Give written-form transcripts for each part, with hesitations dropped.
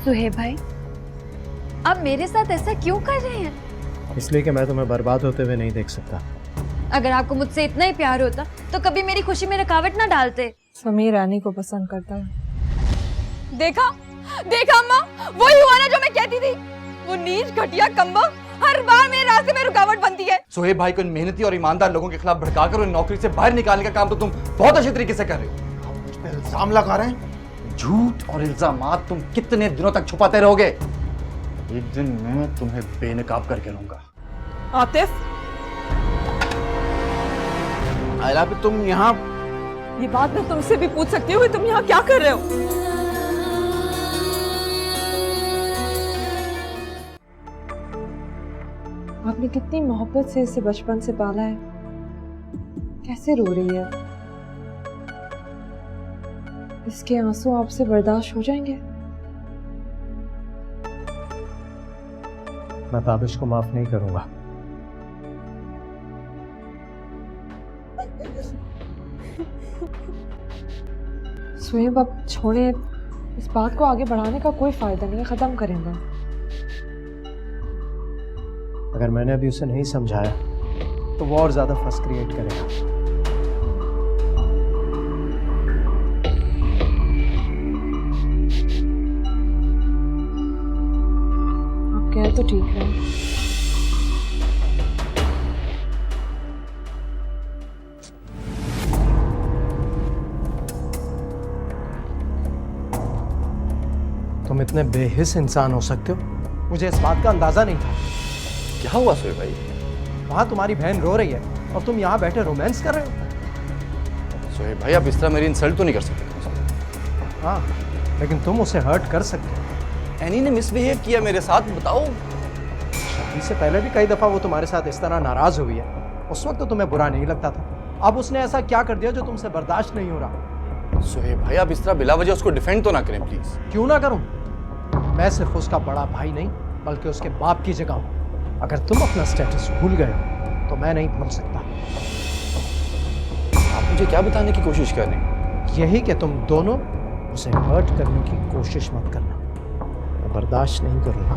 सुहेब भाई, आप मेरे साथ ऐसा क्यों कर रहे हैं? इसलिए कि मैं तुम्हें बर्बाद होते हुए नहीं देख सकता। अगर आपको मुझसे इतना ही प्यार होता तो कभी मेरी खुशी में रुकावट ना डालते। समीर रानी को पसंद करता है। देखा देखा अम्मा, वही हुआ ना जो मैं कहती थी। वो नीच घटिया कम्बा हर बार मेरे रास्ते में रुकावट बनती है। सुहेब भाई को इन मेहनती और ईमानदार लोगों के खिलाफ भड़काकर उन्हें नौकरी से बाहर निकालने का काम तो तुम बहुत अच्छे तरीके से कर रहे हो। आप मुझ पे इल्जाम लगा रहे हैं। झूठ और इल्जामात तुम कितने दिनों तक छुपाते रहोगे? एक दिन मैं तुम्हें बेनकाब करके रहूंगा। आतिफ, आयला पे तुम यहाँ, ये बात मैं तुमसे भी पूछ सकती हूँ, तुम यहाँ क्या कर रहे हो? आपने कितनी मोहब्बत से इसे बचपन से पाला है, कैसे रो रही है? इसके आंसू आपसे बर्दाश्त हो जाएंगे? मैं ताबिश को माफ नहीं करूंगा। सुहेब, अब छोड़े, इस बात को आगे बढ़ाने का कोई फायदा नहीं है, खत्म करेंगे। अगर मैंने अभी उसे नहीं समझाया तो वो और ज्यादा फस क्रिएट करेगा। आप कह तो ठीक है। तुम इतने बेहिस इंसान हो सकते हो, मुझे इस बात का अंदाजा नहीं था। क्या हुआ सुहेब भाई? वहां तुम्हारी बहन रो रही है और तुम यहाँ बैठे रोमांस कर रहे हो। सुहेब भाई, आप इस तरह मेरी इंसल्ट तो नहीं कर सकते। हाँ, लेकिन तुम उसे हर्ट कर सकते हो। एनी ने मिसबिहेव किया मेरे साथ, बताओ। इससे पहले भी कई दफा वो तुम्हारे साथ इस तरह नाराज हुई है, उस वक्त तो तुम्हें बुरा नहीं लगता था। अब उसने ऐसा क्या कर दिया जो तुमसे बर्दाश्त नहीं हो रहा? सुहेब भाई, आप इस तरह बिला वजह उसको डिफेंड तो ना करें प्लीज। क्यों ना करूं? मैं सिर्फ उसका बड़ा भाई नहीं बल्कि उसके बाप की जगह हूं। अगर तुम अपना स्टेटस भूल गए हो तो मैं नहीं भूल सकता। आप मुझे क्या बताने की कोशिश कर रहे हैं? यही कि तुम दोनों उसे हर्ट करने की कोशिश मत करना, मैं बर्दाश्त नहीं करूंगा।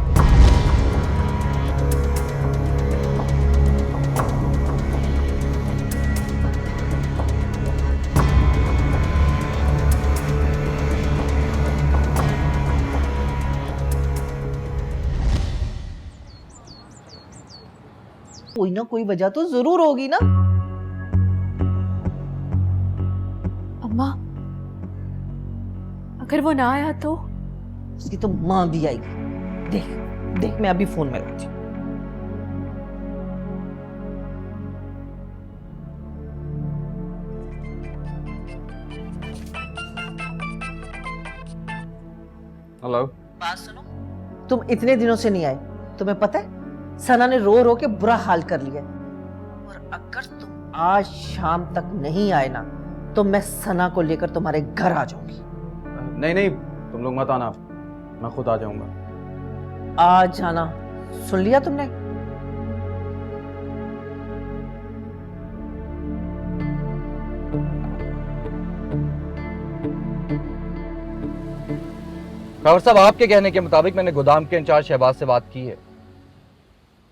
कोई ना कोई वजह तो जरूर होगी ना। अम्मा, अगर वो ना आया तो? उसकी तो मां भी आएगी। देख देख, मैं अभी फोन में लगाती हूँ। हेलो। बात सुनो, तुम इतने दिनों से नहीं आए, तुम्हें पता है सना ने रो रो के बुरा हाल कर लिया। और अगर तुम आज शाम तक नहीं आए ना तो मैं सना को लेकर तुम्हारे घर आ जाऊंगी। नहीं नहीं, तुम लोग मत आना, मैं खुद आ जाऊंगा। आ जाना, सुन लिया तुमने? खबर साहब, आपके कहने के मुताबिक मैंने गोदाम के इंचार्ज शहबाज से बात की है,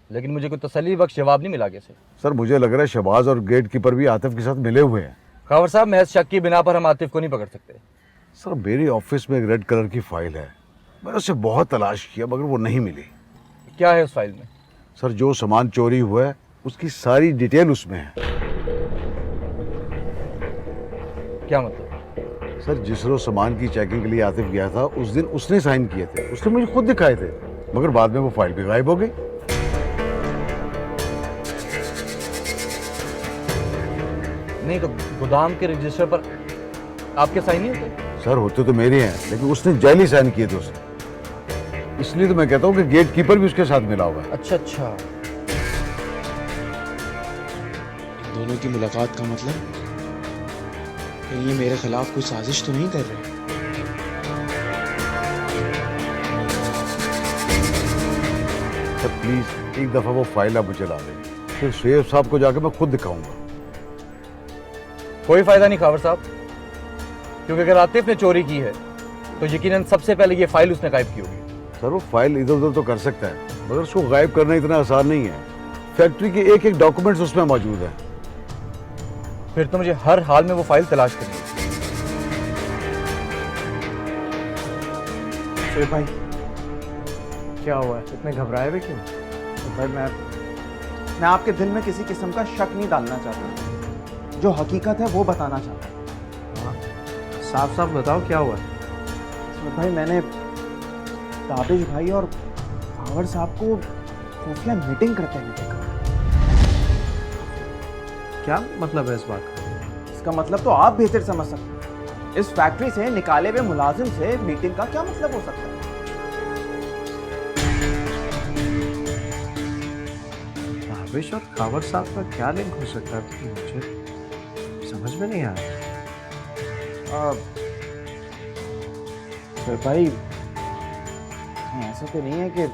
लेकिन मुझे कोई तसल्ली बख्श जवाब नहीं मिला। कैसे? सर, मुझे लग रहा है शहबाज और गेट कीपर भी आतिफ के साथ मिले हुए हैं। खबर साहब, महज शक की बिना पर हम आतिफ को नहीं पकड़ सकते। सर, मेरी ऑफिस में एक रेड कलर की फाइल है, मैंने उसे बहुत तलाश किया मगर वो नहीं मिली। क्या है उस फाइल में? सर, जो सामान चोरी हुआ है उसकी सारी डिटेल उसमें है। क्या मतलब? सर, जिस रोज सामान की चेकिंग के लिए आतिफ गया था उस दिन उसने साइन किए थे, उसने मुझे खुद दिखाए थे, मगर बाद में वो फाइल भी गायब हो गई। नहीं तो गोदाम के रजिस्टर पर आपके साइन नहीं होते? सर, होते तो मेरे हैं, लेकिन उसने जाली साइन किए थे उसने। इसलिए तो मैं कहता हूँ कि गेट कीपर भी उसके साथ मिला हुआ है। अच्छा अच्छा। दोनों की मुलाकात का मतलब कहीं ये मेरे खिलाफ कोई साजिश तो नहीं कर रहे? सर प्लीज एक दफा वो फाइल आप मुझे ला दें, फिर सुहेब साहब को जाकर मैं खुद दिखाऊंगा। कोई फायदा नहीं खबर साहब, क्योंकि अगर आतिफ ने चोरी की है तो यकीनन सबसे पहले ये फाइल उसने गायब की होगी। सर वो फाइल इधर उधर तो कर सकता है, मगर उसको गायब करना इतना आसान नहीं है। फैक्ट्री के एक एक डॉक्यूमेंट्स उसमें मौजूद है। फिर तो मुझे हर हाल में वो फाइल तलाश करनी है। शोएब भाई, क्या हुआ है? इतने घबराए हुए क्यों? तो भाई मैं आपके दिल में किसी किस्म का शक नहीं डालना चाहता, जो हकीकत है वो बताना चाहता हूँ। हाँ, साफ साफ बताओ क्या हुआ है? तो भाई मैंने ताबिश भाई और हावर साहब को खुफिया मीटिंग करते हुए देखा। क्या मतलब है इस बात का? इसका मतलब तो आप बेहतर समझ सकते हैं। इस फैक्ट्री से निकाले हुए मुलाजिम से मीटिंग का क्या मतलब हो सकता है? ताबिश और खावर साहब का क्या लिंक हो सकता है? मुझे समझ में नहीं आ रहा। तो भाई ऐसा तो नहीं है कि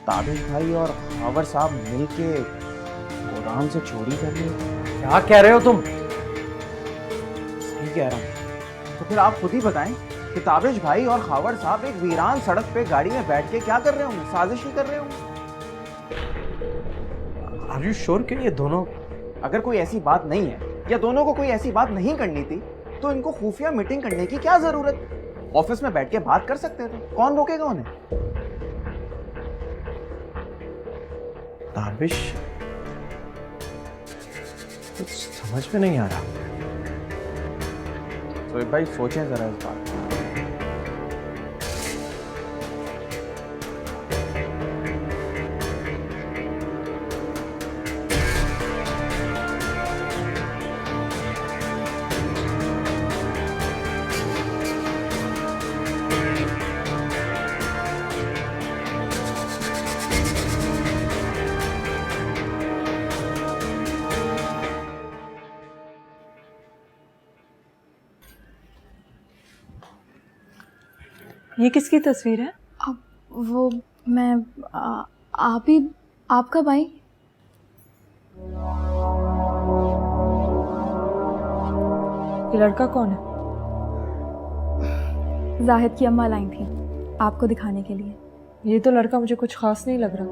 ताबिश भाई और हावर साहब मिलके गोदाम से चोरी कर लिए? क्या कह रहे हो तुम? सही कह रहा हूँ। तो फिर आप खुद ही बताएं कि ताबिश भाई और खावर साहब एक वीरान सड़क पे गाड़ी में बैठ के क्या कर रहे होंगे? साजिश ही कर रहे होंगे। आर यू श्योर कि ये दोनों? अगर कोई ऐसी बात नहीं है या दोनों को कोई ऐसी बात नहीं करनी थी तो इनको खुफिया मीटिंग करने की क्या जरूरत? ऑफिस में बैठ के बात कर सकते थे, कौन रोकेगा उन्हें? ताबिश, कुछ समझ में नहीं आ रहा। तो भाई सोचें जरा इस बात को। ये किसकी तस्वीर है? वो मैं आप ही, आपका भाई। ये लड़का कौन है? जाहिद की अम्मा लाई थी आपको दिखाने के लिए। ये तो लड़का मुझे कुछ खास नहीं लग रहा।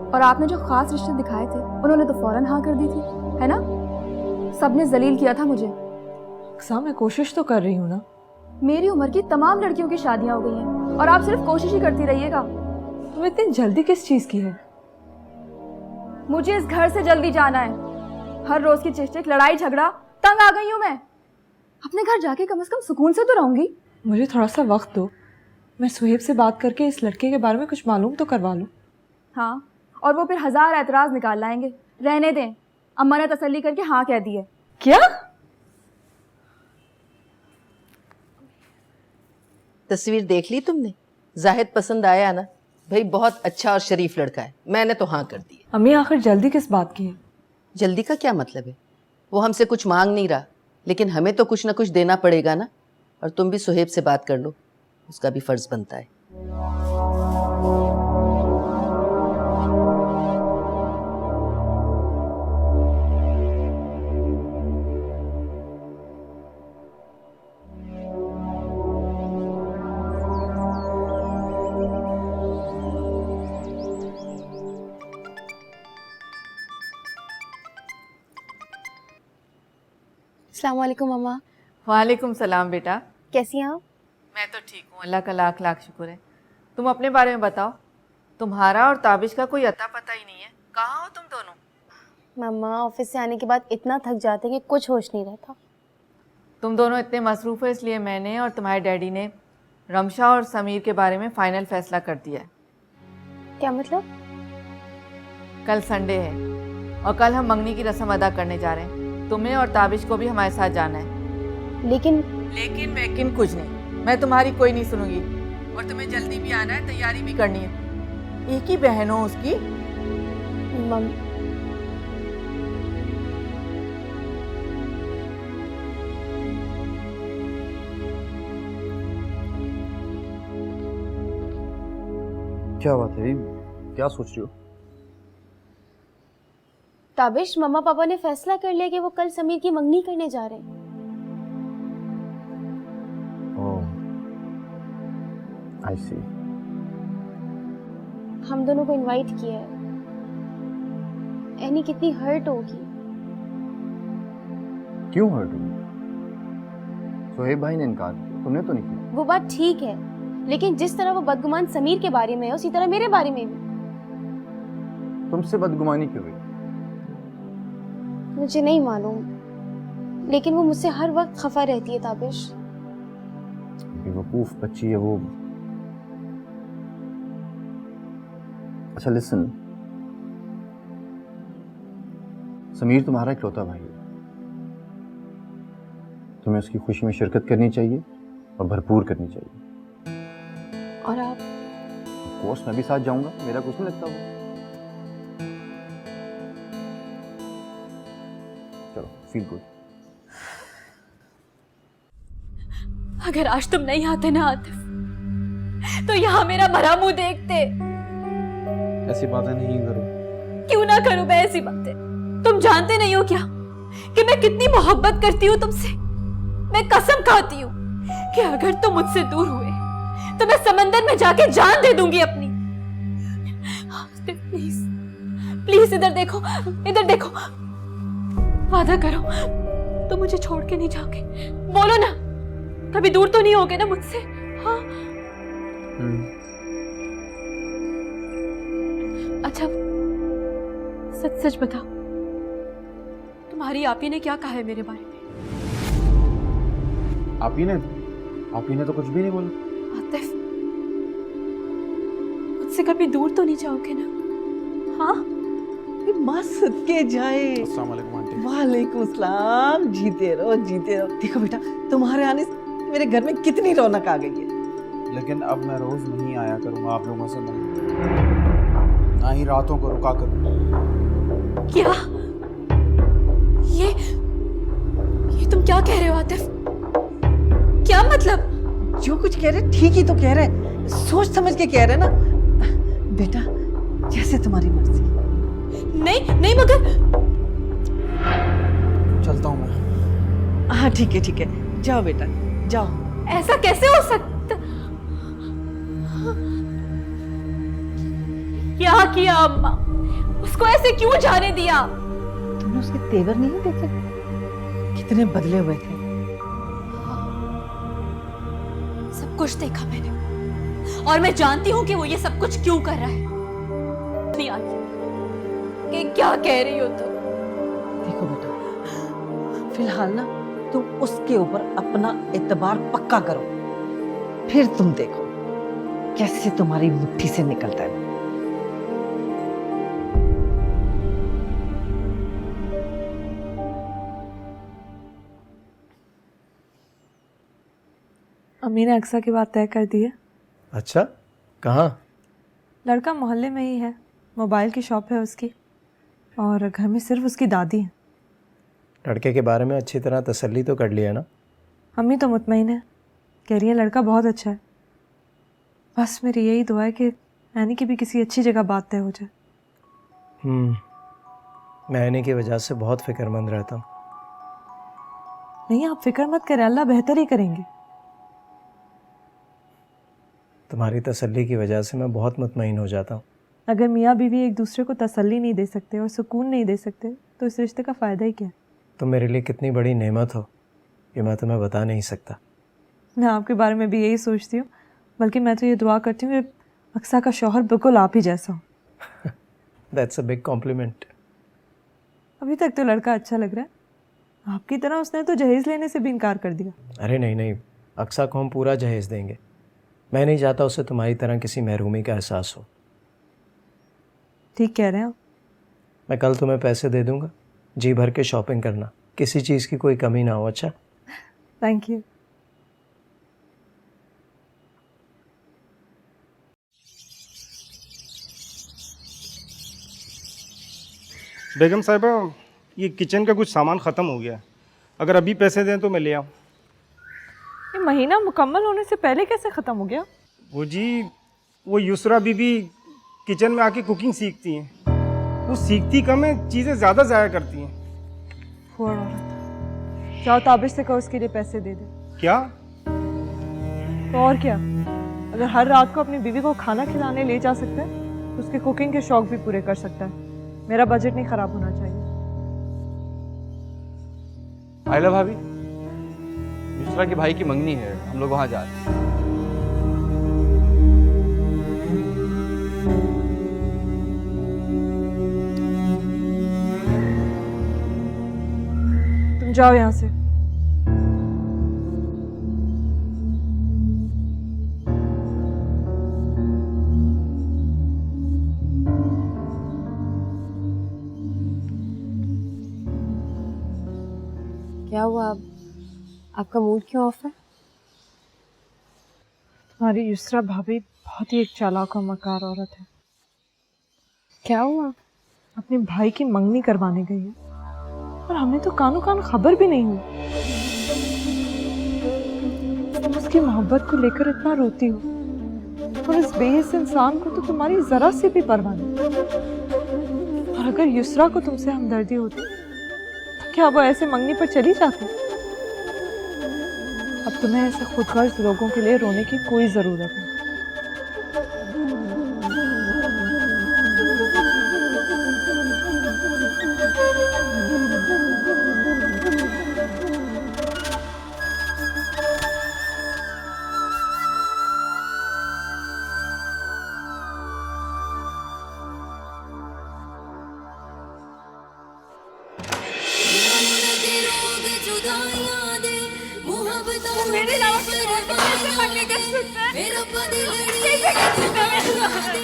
और आपने जो खास रिश्ते दिखाए थे उन्होंने तो फौरन हाँ कर दी थी, है ना? सबने जलील किया था मुझे। अक्सा, मैं कोशिश तो कर रही हूँ ना। मेरी उम्र की तमाम लड़कियों की शादियां हो गई हैं और आप सिर्फ कोशिश ही करती रहिएगा। तुम इतनी जल्दी किस चीज़ की है? मुझे इस घर से जल्दी जाना है। हर रोज की चिक-चिक, लड़ाई झगड़ा, तंग आ गई हूँ मैं। अपने घर जाके कम से कम सुकून से तो रहूंगी। मुझे थोड़ा सा वक्त दो, मैं सुहेब से बात करके इस लड़के के बारे में कुछ मालूम तो करवा लूँ। हाँ, और वो फिर 1000 एतराज निकाल लाएंगे। रहने दें, अम्मा ने तसल्ली करके हाँ कह दी है। क्या? तस्वीर देख ली तुमने? जाहिद पसंद आया ना? भाई बहुत अच्छा और शरीफ लड़का है, मैंने तो हाँ कर दी। अम्मी, आखिर जल्दी किस बात की है? जल्दी का क्या मतलब है? वो हमसे कुछ मांग नहीं रहा, लेकिन हमें तो कुछ ना कुछ देना पड़ेगा ना। और तुम भी सुहेब से बात कर लो, उसका भी फर्ज बनता है। अस्सलाम वालेकुम मम्मा। वालेकुम सलाम बेटा। कैसी हैं आप? मैं तो ठीक हूँ, अल्लाह का लाख लाख शुक्र है। तुम अपने बारे में बताओ। तुम्हारा और ताबिश का कोई अता पता ही नहीं है। कहाँ हो तुम दोनों? मम्मा, ऑफिस से आने के बाद इतना थक जाते कि कुछ होश नहीं रहता। तुम दोनों इतने मसरूफ़ हो, इसलिए मैंने और तुम्हारे डैडी ने रमशा और समीर के बारे में फ़ाइनल फ़ैसला कर दिया है। क्या मतलब? कल संडे है और कल हम मंगनी की रस्म अदा करने जा रहे हैं। तुम्हें और ताबिश को भी हमारे साथ जाना है। लेकिन कुछ नहीं, मैं तुम्हारी कोई नहीं सुनूंगी। और तुम्हें जल्दी भी आना है, तैयारी भी करनी है। एक ही बहन हो उसकी। क्या बात है? क्या सोच रही हो? ताबिश, मम्मा पापा ने फैसला कर लिया कि वो कल समीर की मंगनी करने जा रहे हैं। ओह, आई सी। हम दोनों को इनवाइट किया है। एनी कितनी हर्ट होगी। क्यों हर्ट हुई? सोहेब भाई ने इनकार किया, तुमने तो नहीं किया। वो बात ठीक है, लेकिन जिस तरह वो बदगुमान समीर के बारे में है उसी तरह मेरे बारे में भी। तुमसे बदगुमानी क्यों हुई? मुझे नहीं मालूम, लेकिन वो मुझसे हर वक्त खफा रहती है ताबिश। बेवकूफ बच्ची है वो। अच्छा लिसन, समीर तुम्हारा इकलौता भाई है, तुम्हें उसकी खुशी में शिरकत करनी चाहिए और भरपूर करनी चाहिए। और आप? कोर्स मैं भी साथ जाऊंगा, मेरा कुछ नहीं लगता वो। चलो फील गुड। अगर आज तुम नहीं आते ना आतिफ, तो यहाँ मेरा भरा मुंह देखते। ऐसी बातें नहीं करो। क्यों ना करूं मैं ऐसी बातें? तुम जानते नहीं हो क्या कि मैं कितनी मोहब्बत करती हूँ तुमसे। मैं कसम खाती हूँ कि अगर तुम मुझसे दूर हुए तो मैं समंदर में जाके जान दे दूंगी अपनी। प्लीज प्लीज इधर देखो, इधर देखो। वादा करो तुम मुझे छोड़ के नहीं जाओगे। बोलो ना, कभी दूर तो नहीं होगे ना मुझसे? हाँ। अच्छा सच सच बताओ, तुम्हारी आपी ने क्या कहा है मेरे बारे में? आपी ने तो कुछ भी नहीं बोला। आतिफ, मुझसे कभी दूर तो नहीं जाओगे ना? हाँ? माँ सदके जाए। अस्सलाम वालेकुम आंटी। वालेकुम सलाम। जीते रहो जीते रहो। देखो बेटा, तुम्हारे आने से मेरे घर में कितनी रौनक आ गई है। लेकिन अब मैं रोज नहीं आया करूंगा आप लोगों से मिलने, ना ही रातों को रुका करूंगा। क्या? ये तुम क्या कह रहे हो आतिफ? क्या मतलब? जो कुछ कह रहे ठीक ही तो कह रहे, सोच समझ के कह रहे ना बेटा, जैसे तुम्हारी मर्जी। नहीं नहीं, मगर चलता हूँ मैं। हाँ ठीक है, जाओ बेटा जाओ। ऐसा कैसे हो सकता? क्या किया अम्मा? उसको ऐसे क्यों जाने दिया? तुमने उसके तेवर नहीं देखे? कितने बदले हुए थे। सब कुछ देखा मैंने, और मैं जानती हूँ कि वो ये सब कुछ क्यों कर रहा है। नहीं आती कि क्या कह रही हो तुम? देखो बेटा, फिलहाल ना तुम उसके ऊपर अपना एतबार पक्का करो, फिर तुम देखो कैसे तुम्हारी मुट्ठी से निकलता है। अम्मी ने अक्सा की बात तय कर दी है। अच्छा, कहाँ? लड़का मोहल्ले में ही है, मोबाइल की शॉप है उसकी, और घर में सिर्फ उसकी दादी है। लड़के के बारे में अच्छी तरह तसल्ली तो कर लिया ना? अम्मी तो मुतमईन है, कह रही है लड़का बहुत अच्छा है। बस मेरी यही दुआ है कि ऐनी की भी किसी अच्छी जगह बात तय हो जाए। मैं ऐनी की वजह से बहुत फिक्रमंद रहता हूँ। नहीं, आप फिक्र मत करें, अल्लाह बेहतर ही करेंगे। तुम्हारी तसल्ली की वजह से मैं बहुत मुतमईन हो जाता हूँ। अगर मियाँ बीवी एक दूसरे को तसल्ली नहीं दे सकते और सुकून नहीं दे सकते तो इस रिश्ते का फ़ायदा ही क्या? तुम मेरे लिए कितनी बड़ी नेमत हो ये मैं तुम्हें बता नहीं सकता। मैं आपके बारे में भी यही सोचती हूँ, बल्कि मैं तो ये दुआ करती हूँ कि अक्सा का शौहर बिल्कुल आप ही जैसा हो। That's a big complement. अभी तक तो लड़का अच्छा लग रहा है, आपकी तरह उसने तो जहेज़ लेने से भी इनकार कर दिया। अरे नहीं, अक्सा को हम पूरा जहेज़ देंगे। मैं नहीं चाहता उसे तुम्हारी तरह किसी महरूमी का एहसास हो। ठीक कह रहे हैं आप। मैं कल तुम्हें पैसे दे दूंगा, जी भर के शॉपिंग करना, किसी चीज़ की कोई कमी ना हो। अच्छा? Thank you. बेगम साहिबा, ये किचन का कुछ सामान ख़त्म हो गया है, अगर अभी पैसे दें तो मैं ले आऊँ। ये महीना मुकम्मल होने से पहले कैसे ख़त्म हो गया? वो जी, वो युसरा बीबी किचन में आके कुकिंग सीखती हैं। वो सीखती कम है, चीज़ें ज़्यादा ज़ाया करती हैं। हुआ औरत। जाओ ताबिश से कहो उसके लिए पैसे दे दे। क्या? तो और क्या, अगर हर रात को अपनी बीवी को खाना खिलाने ले जा सकते हैं तो उसके कुकिंग के शौक भी पूरे कर सकता है। मेरा बजट नहीं खराब होना चाहिए। आइला भाभी, युसरा के भाई की मंगनी है, हम लोग वहां जा रहे हैं। तुम जाओ यहाँ से। क्या हुआ? आपका मूड क्यों ऑफ है? तुम्हारी युसरा भाभी बहुत ही एक चालाक और मकार औरत है। क्या हुआ? अपने भाई की मंगनी करवाने गई है और हमें तो कानो कान खबर भी नहीं हुई। तुम उसकी मोहब्बत को लेकर इतना रोती हो और इस बेहिस इंसान को तो तुम्हारी जरा से भी परवाह नहीं। और अगर युसरा को तुमसे हमदर्दी होती तो क्या वो ऐसे मंगनी पर चली जाती? अब तुम्हें ऐसे खुदगर्ज लोगों के लिए रोने की कोई जरूरत नहीं। मेरे अलावा कोई और भी कैसे मंगनी कर सकता है? कैसे कर सकता है मेरे साथ?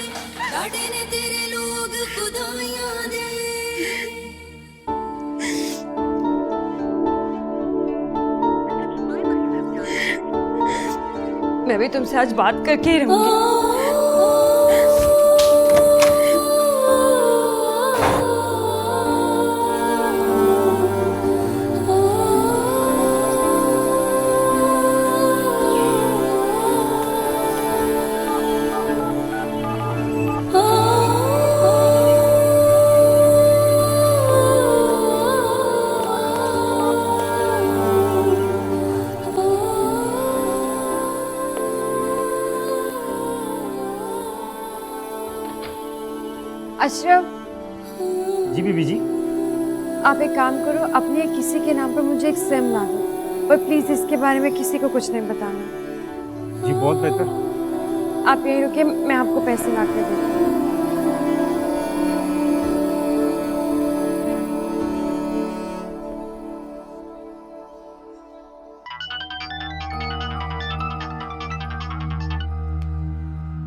मैं भी तुमसे आज बात करके ही रहूंगी। अशरफ, जी बीबी जी। आप एक काम करो, अपने किसी के नाम पर मुझे एक सिम ला दो, पर प्लीज इसके बारे में किसी को कुछ नहीं बताना। जी बहुत बेहतर। आप यहीं रुकिए, मैं आपको पैसे ला के देती हूँ।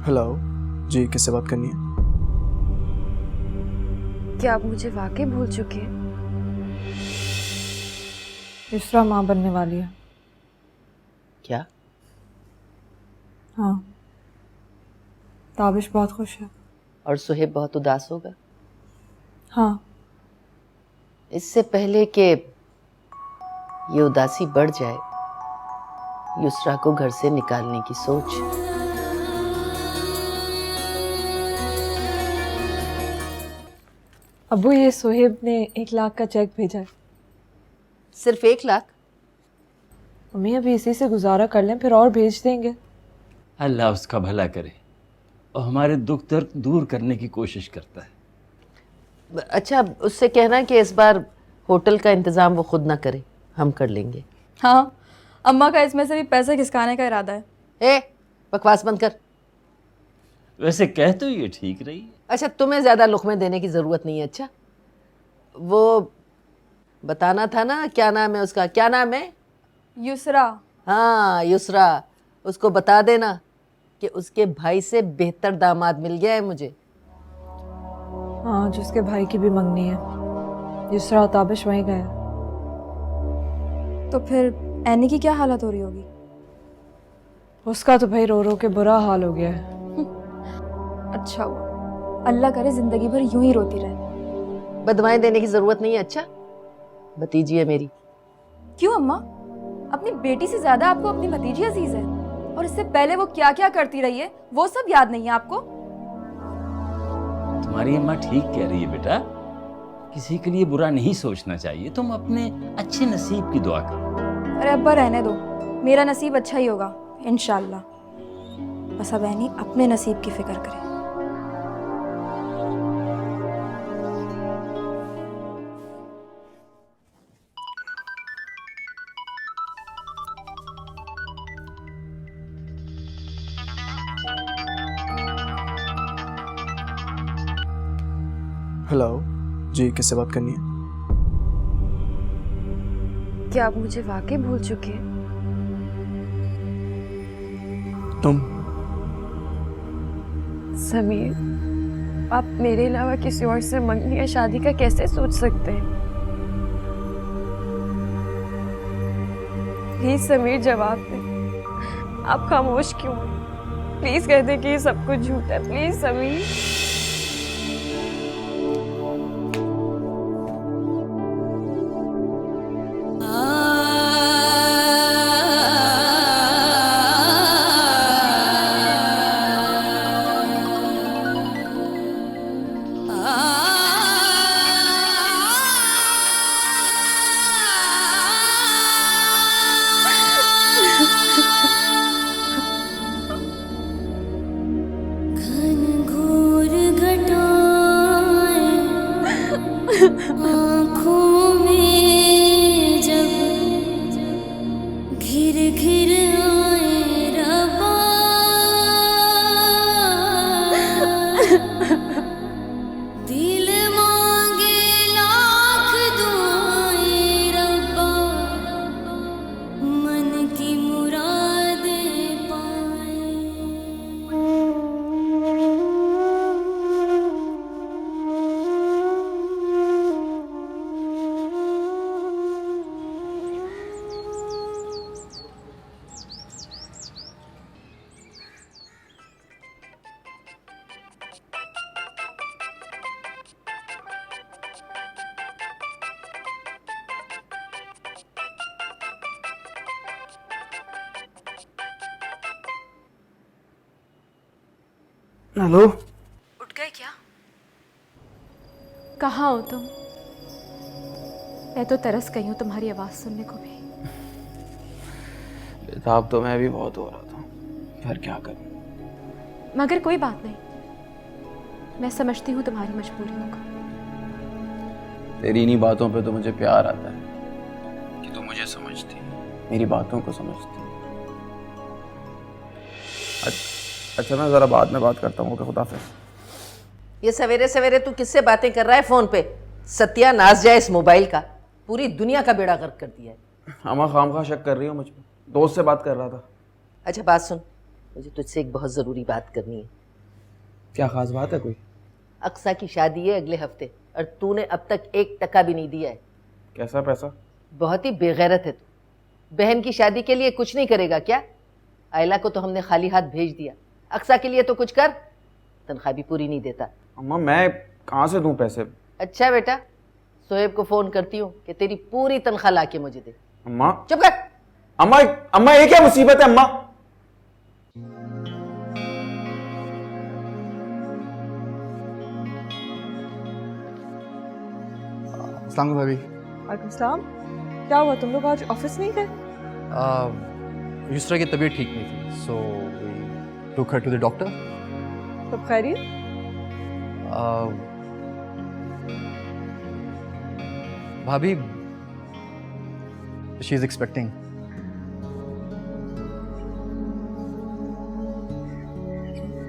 हेलो जी, किससे बात करनी है? क्या आप मुझे वाकई भूल चुके हैं? युसरा माँ बनने वाली है। क्या? हाँ, ताबिश बहुत खुश है। और सुहेब बहुत उदास होगा? हाँ। इससे पहले कि ये उदासी बढ़ जाए, युसरा को घर से निकालने की सोच। अबू, ये सुहेब ने 1 लाख का चेक भेजा है। सिर्फ 1 लाख? मम्मी, अभी इसी से गुजारा कर लें, फिर और भेज देंगे। अल्लाह उसका भला करे और हमारे दुख दर्द दूर करने की कोशिश करता है। अच्छा, उससे कहना कि इस बार होटल का इंतजाम वो खुद ना करे, हम कर लेंगे। हाँ, अम्मा का इसमें से भी पैसे खिसकाने का इरादा है। ए, बकवास बंद कर। वैसे कह तो ये ठीक रही है। अच्छा, तुम्हें ज्यादा लुक़मे देने की जरूरत नहीं है। अच्छा, वो बताना था ना, क्या नाम है उसका? क्या नाम है? युसरा। हाँ, युसरा। उसको बता देना कि उसके भाई से बेहतर दामाद मिल गया है मुझे। हाँ, जिसके भाई की भी मंगनी है। युसरा और ताबिश वहीं गए। तो फिर एनी की क्या हालत हो रही होगी? उसका तो भाई रो रो के बुरा हाल हो गया है। अच्छा हुआ, अल्लाह करे जिंदगी भर यूं ही रोती रहे। बदवाएं देने की जरूरत नहीं है। अच्छा, भतीजी है मेरी। क्यों अम्मा? अपनी बेटी से ज्यादा आपको अपनी भतीजी अजीज है, और इससे पहले वो क्या क्या करती रही है वो सब याद नहीं है आपको? तुम्हारी अम्मा ठीक कह रही है बेटा, किसी के लिए बुरा नहीं सोचना चाहिए। तुम अपने अच्छे नसीब की दुआ करो। अरे अब्बा रहने दो, मेरा नसीब अच्छा ही होगा इंशाल्लाह। बस अब एनी अपने नसीब की फिक्र करे। हेलो जी, किससे बात करनी है? क्या आप मुझे वाकई भूल चुके हैं? तुम? समीर, आप मेरे अलावा किसी और से मंगनी या शादी का कैसे सोच सकते हैं? प्लीज समीर, जवाब दें। आप खामोश क्यों हैं? प्लीज कह दें कि ये सब कुछ झूठ है। प्लीज समीर। आँखों में जब घिर घिर आए रब्बा, दिल मांगे लाख दुआएं रब्बा, मन की मुरादें पाए। हेलो, उठ गए क्या? कहाँ हो तुम? मैं तो तरस गई हूँ तुम्हारी आवाज सुनने को भी। बेताब तो मैं भी बहुत हो रहा था, फिर क्या करूं? मगर कोई बात नहीं, मैं समझती हूँ तुम्हारी मजबूरियों को। तेरी इन्हीं बातों पे तो मुझे प्यार आता है कि तू मुझे समझती, मेरी बातों को समझती। अच्छा, मैं जरा बाद में बात करता हूँ। खुदाफिज। ये सवेरे सवेरे तू किससे बातें कर रहा है फोन पे? सत्यानाश जाए इस मोबाइल का, पूरी दुनिया का बेड़ा गर्क कर दिया है। अम्मा खामखा शक कर रही हो मुझ पे? दोस्त से बात कर रहा था। अच्छा बात सुन, मुझे तुझसे एक बहुत ज़रूरी बात करनी है। क्या खास बात है कोई? अक्सा की शादी है अगले हफ्ते और तूने अब तक 1 टका भी नहीं दिया है। कैसा पैसा? बहुत ही बेगैरत है तू। बहन की शादी के लिए कुछ नहीं करेगा क्या? आयला को तो हमने खाली हाथ भेज दिया, अक्सा के लिए तो कुछ कर। तनख्वाह भी पूरी नहीं देता। अम्मा मैं कहाँ से दूं पैसे? अच्छा बेटा, सोहेब को फोन करती हूँ कि तेरी पूरी तनख्वाह ला के मुझे दे। अम्मा चुप कर। अम्मा ये क्या मुसीबत है अम्मा? अस्सलाम भाभी। वालेकुम सलाम। क्या हुआ, तुम लोग आज ऑफिस नहीं गए? युसरा की तबीयत ठीक नहीं थी, so we took her to the doctor. सब खैरियत? भाभी, शी इज एक्सपेक्टिंग।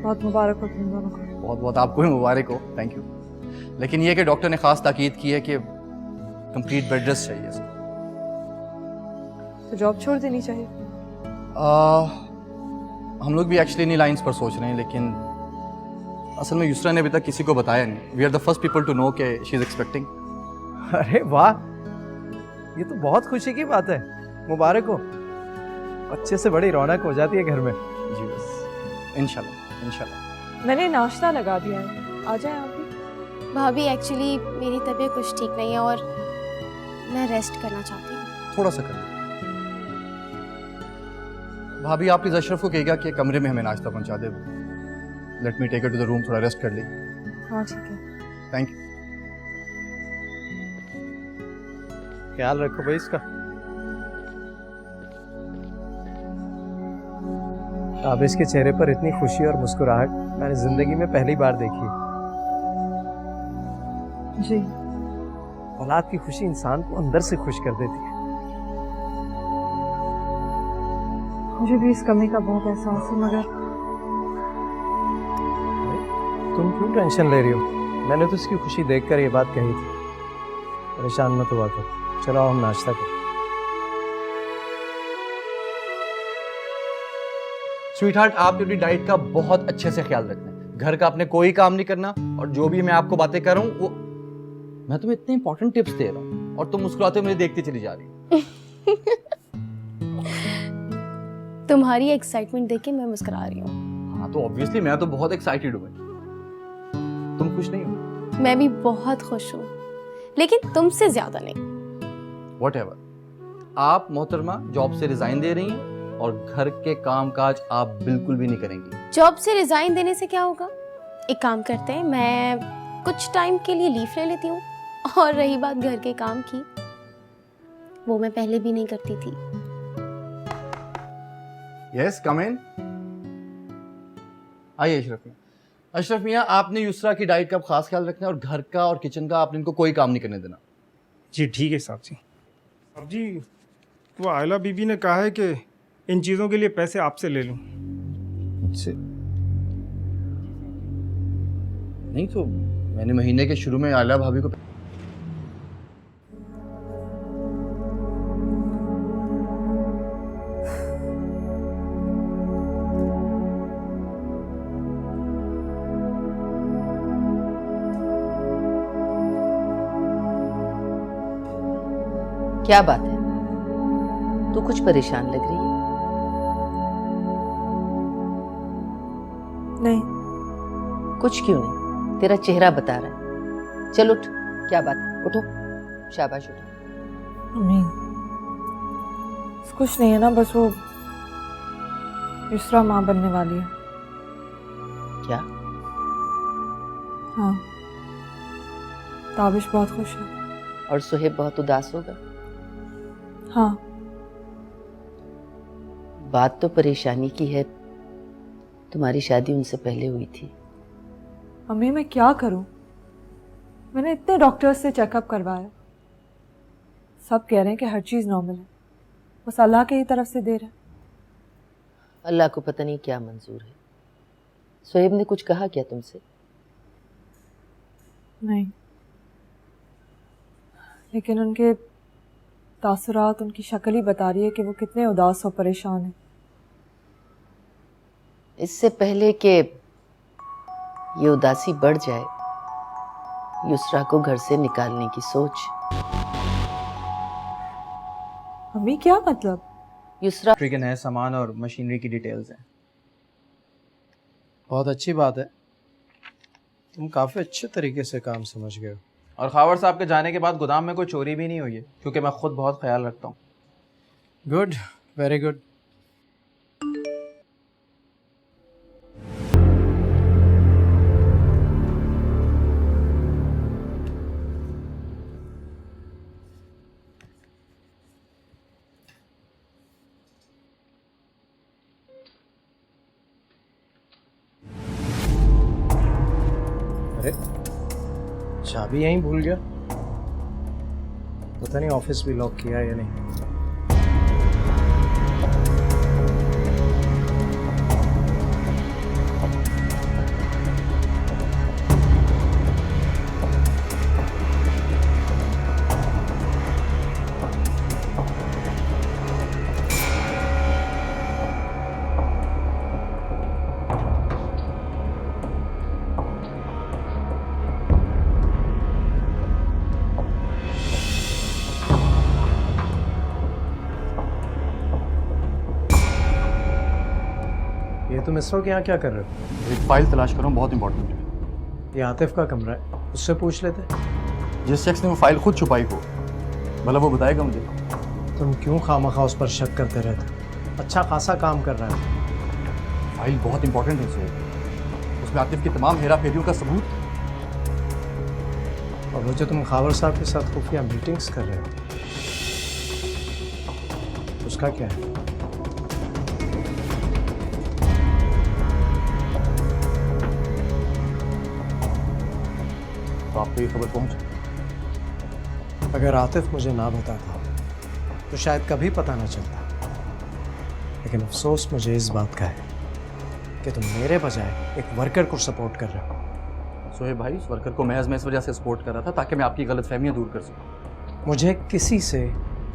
बहुत मुबारक हो तुम दोनों को। बहुत बहुत आपको भी मुबारक हो, थैंक यू। लेकिन ये कि डॉक्टर ने खास ताकीद की है कि कंप्लीट बेड रेस्ट चाहिए इसको। तो जॉब छोड़ देनी चाहिए। हम लोग भी एक्चुअली इन्हीं लाइंस पर सोच रहे हैं, लेकिन असल में युसरा ने अभी तक किसी को बताया नहीं। We are the first people to know कि शी इज एक्सपेक्टिंग। अरे वाह, ये तो बहुत खुशी की बात है, मुबारक हो। अच्छे से बड़ी रौनक हो जाती है घर में। जी बस, इंशाल्लाह इंशाल्लाह। मैंने नाश्ता लगा दिया है, आ जाए आप भी। भाभी, एक्चुअली मेरी तबीयत कुछ ठीक नहीं है और मैं रेस्ट करना चाहती हूँ। थोड़ा सा कर लो। भाभी आप प्लीज अशरफ को कहेगा कि कमरे में हमें नाश्ता पहुंचा दे। Let me take it to the room, थोड़ा रेस्ट कर ले। हाँ ठीक है। Thank you. ख्याल रखो भाई इसका। अब इसके चेहरे पर इतनी खुशी और मुस्कुराहट मैंने जिंदगी में पहली बार देखी। जी। औलाद की खुशी इंसान को अंदर से खुश कर देती है। मुझे भी इस कमी का बहुत एहसास है, मगर तुम क्यों टेंशन ले रही हो? मैंने तो उसकी खुशी देखकर ये बात कही थी। परेशान मत हुआ कर, चलो हम नाश्ता करें। स्वीटहार्ट, आप अपनी डाइट का बहुत अच्छे से ख्याल रखना है। घर का आपने कोई काम नहीं करना, और जो भी मैं आपको बातें कर रहा हूँ वो मैं तुम्हें इतने इंपॉर्टेंट टिप्स दे रहा हूँ और तुम मुस्कुराते हुए मुझे देखती चली जा रही हो। तुम्हारी एक्साइटमेंट देख के मैं मुस्कुरा रही हूँ। हाँ तो ऑब्वियसली मैं तो बहुत एक्साइटेड हूँ। तुम खुश नहीं हो? मैं भी बहुत खुश हूँ, लेकिन तुमसे ज्यादा नहीं। Whatever. आप मोहतरमा जॉब से रिजाइन दे रही हैं और घर के काम काज आप बिल्कुल भी नहीं करेंगी। जॉब से रिजाइन देने से क्या होगा? एक काम करते हैं, मैं कुछ टाइम के लिए लीव ले लेती हूँ। और रही बात घर के काम की, वो मैं पहले भी नहीं करती थी। यस, कम इन। आइए अशरफ मियां। अशरफ मियां, आपने युसरा की डाइट का खास ख्याल रखना है और घर का और किचन का आपने इनको कोई काम नहीं करने देना। जी ठीक है साहब जी। साहब जी, वो आयला बीबी ने कहा है कि इन चीज़ों के लिए पैसे आपसे ले लूं। नहीं तो मैंने महीने के शुरू में आला भाभी को क्या बात है, तू कुछ परेशान लग रही है? नहीं। कुछ क्यों नहीं, तेरा चेहरा बता रहा है। चल उठ, क्या बात है, उठो, शाबाश उठो। मम्मी, कुछ नहीं है ना, बस वो युसरा माँ बनने वाली है। क्या? हाँ। ताबिश बहुत खुश है। और सुहेब बहुत उदास होगा। हाँ। बात तो परेशानी की है, तुम्हारी शादी उनसे पहले हुई थी। मम्मी मैं क्या करूं? मैंने इतने डॉक्टर्स से चेकअप करवाया, सब कह रहे हैं कि हर चीज़ नॉर्मल है, बस अल्लाह के ही तरफ से दे रहा है। अल्लाह को पता नहीं क्या मंजूर है। सुहेब ने कुछ कहा क्या तुमसे? नहीं, लेकिन उनके तासुरात, उनकी शक्ल ही बता रही है कि वो कितने उदास और परेशान हैं। इससे पहले कि ये उदासी बढ़ जाए, युसरा को घर से निकालने की सोच। मम्मी क्या मतलब? युसरा के नए सामान और मशीनरी की डिटेल्स हैं। बहुत अच्छी बात है, तुम काफ़ी अच्छे तरीके से काम समझ गए हो। और खावर साहब के जाने के बाद गोदाम में कोई चोरी भी नहीं हुई है, क्योंकि मैं खुद बहुत ख्याल रखता हूँ। Good, very good. अरे चाबी यहीं भूल गया, पता नहीं ऑफिस भी लॉक किया है या नहीं। तुम इस वक्त यहाँ क्या कर रहे हो? एक फाइल तलाश कर रहा हूँ, बहुत इंपॉर्टेंट है। ये आतिफ का कमरा है, उससे पूछ लेते। जिस शख्स ने वो फाइल खुद छुपाई हो, भला वो बताएगा मुझे। तुम क्यों खामखा उस पर शक करते रहते? अच्छा खासा काम कर रहा है। फाइल बहुत इंपॉर्टेंट है सर, उसमें आतिफ की तमाम हेरा फेरियों का सबूत। और वो जो तुम खावर साहब के साथ खुफिया मीटिंग्स कर रहे हो, उसका क्या है? तो आपको ये खबर पहुंच? अगर आतिफ मुझे ना बताता तो शायद कभी पता ना चलता, लेकिन अफसोस मुझे इस बात का है कि तुम मेरे बजाय एक वर्कर को सपोर्ट कर रहे हो, सोहेब भाई, उस वर्कर को महज मैं इस वजह से सपोर्ट कर रहा था ताकि मैं आपकी गलतफहमियां दूर कर सकूं। मुझे किसी से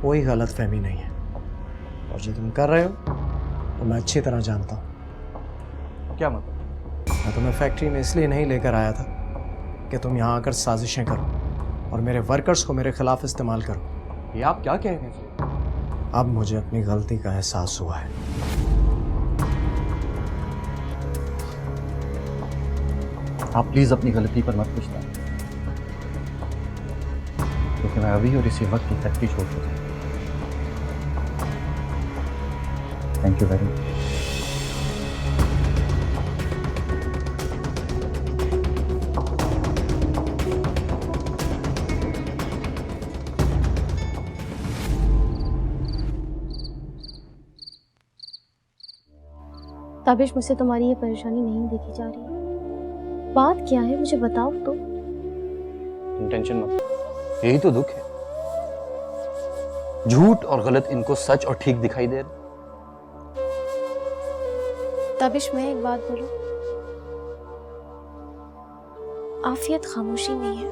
कोई गलत फहमी नहीं है, और जो तुम कर रहे हो तो मैं अच्छी तरह जानता हूँ। क्या मतलब? मैं तुम्हें फैक्ट्री में इसलिए नहीं लेकर आया था कि तुम यहाँ आकर साजिशें करो और मेरे वर्कर्स को मेरे खिलाफ इस्तेमाल करो। ये आप क्या कह रहे हैं? अब मुझे अपनी गलती का एहसास हुआ है। आप प्लीज अपनी गलती पर मत पूछना, क्योंकि मैं अभी और इसी वक्त की फैक्ट्री छोड़ चुका हूं। Thank you very much. Tabish, मुझसे तुम्हारी ये परेशानी नहीं देखी जा रही। बात क्या है, मुझे बताओ तो। तुम टेंशन मत, यही तो दुख है। झूठ और गलत इनको सच और ठीक दिखाई दे रहा। ताबिश, मैं एक बात बोलूं, आफियत खामोशी में है।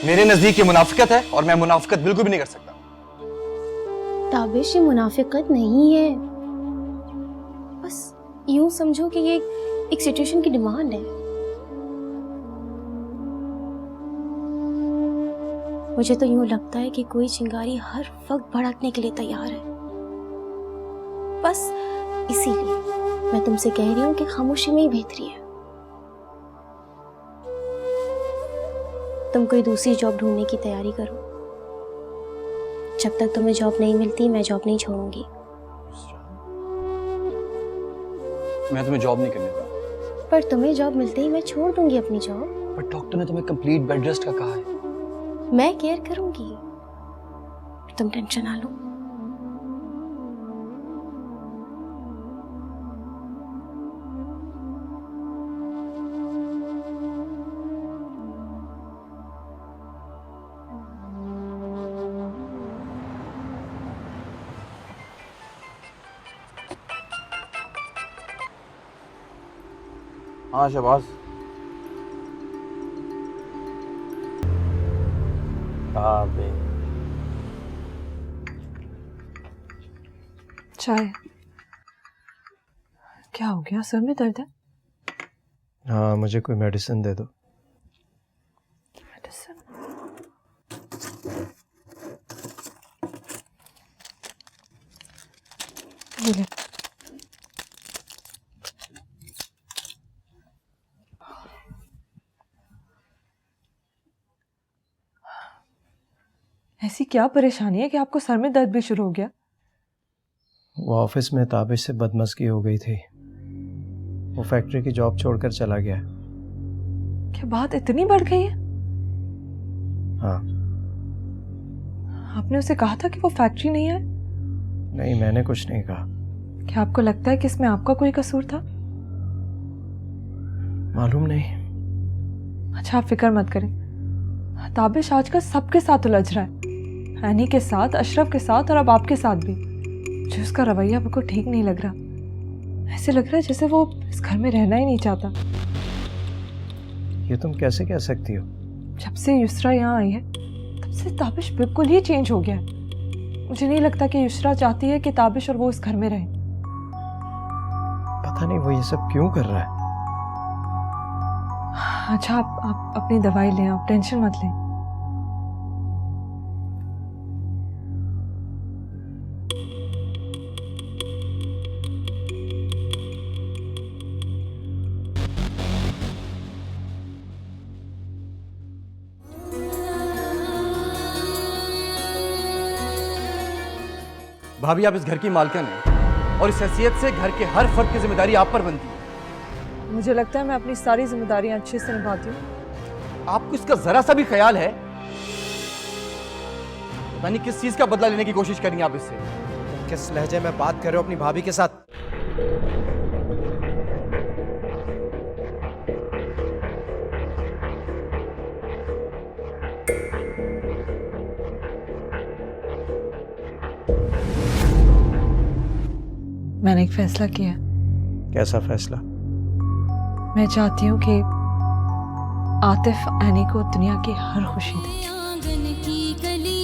मेरे नजदीक ये मुनाफिकत है और मैं मुनाफिकत बिल्कुल भी नहीं कर सकता। ताबिश, ये मुनाफिकत नहीं है, बस यूं समझो कि ये एक सिचुएशन की डिमांड है। मुझे तो यूं लगता है कि कोई चिंगारी हर वक्त भड़कने के लिए तैयार है। बस इसीलिए मैं तुमसे कह रही हूं कि खामोशी में ही बेहतरी है। तुम कोई दूसरी जॉब ढूंढने की तैयारी करो। जब तक तुम्हें जॉब नहीं मिलती, मैं जॉब नहीं छोड़ूंगी। मैं तुम्हें जॉब नहीं करने दूंगा। पर तुम्हें जॉब मिलते ही मैं छोड़ दूंगी अपनी जॉब। पर डॉक्टर ने तुम्हें कंप्लीट बेड रेस्ट का कहा है। मैं केयर करूंगी, तुम टेंशन ना लो। हाँ शहबाज। चाय। क्या हो गया, सर में दर्द है? हाँ, मुझे कोई मेडिसिन दे दो। मेडिसिन? ये ले। ऐसी क्या परेशानी है कि आपको सर में दर्द भी शुरू हो गया? वो ऑफिस में ताबिश से बदमज़गी हो गई थी। वो फैक्ट्री की जॉब छोड़कर चला गया। क्या बात इतनी बढ़ गई है? हाँ। आपने उसे कहा था कि वो फैक्ट्री नहीं है? नहीं, मैंने कुछ नहीं कहा। क्या आपको लगता है कि इसमें आपका कोई कसूर था? मालूम नहीं। अच्छा, आप फिक्र मत करें। ताबिश आजकल सबके साथ उलझ रहा है, एनी के साथ, अशरफ के साथ और अब आपके साथ भी। जो उसका रवैया बिल्कुल ठीक नहीं लग रहा। ऐसे लग रहा है जैसे वो इस घर में रहना ही नहीं चाहता। ये तुम कैसे कह सकती हो? जब से युसरा यहाँ आई है तब से ताबिश बिल्कुल ही चेंज हो गया है। मुझे नहीं लगता कि युसरा चाहती है कि ताबिश और वो इस घर में रहें। पता नहीं वो ये सब क्यों कर रहा है। अच्छा, आप अपनी दवाई लें, आप टेंशन मत लें। भाभी, आप इस घर की मालकिन हैं और इस हैसियत से घर के हर फर्द की जिम्मेदारी आप पर बनती है। मुझे लगता है मैं अपनी सारी जिम्मेदारियां अच्छे से निभाती हूँ। आपको इसका जरा सा भी ख्याल है? पता नहीं किस चीज का बदला लेने की कोशिश करेंगे आप इससे। तुम किस लहजे में बात कर रहे हो अपनी भाभी के साथ? मैंने एक फैसला किया। कैसा फैसला? मैं चाहती हूँ कि आतिफ एनी को दुनिया की हर खुशी दे। आंगन की गली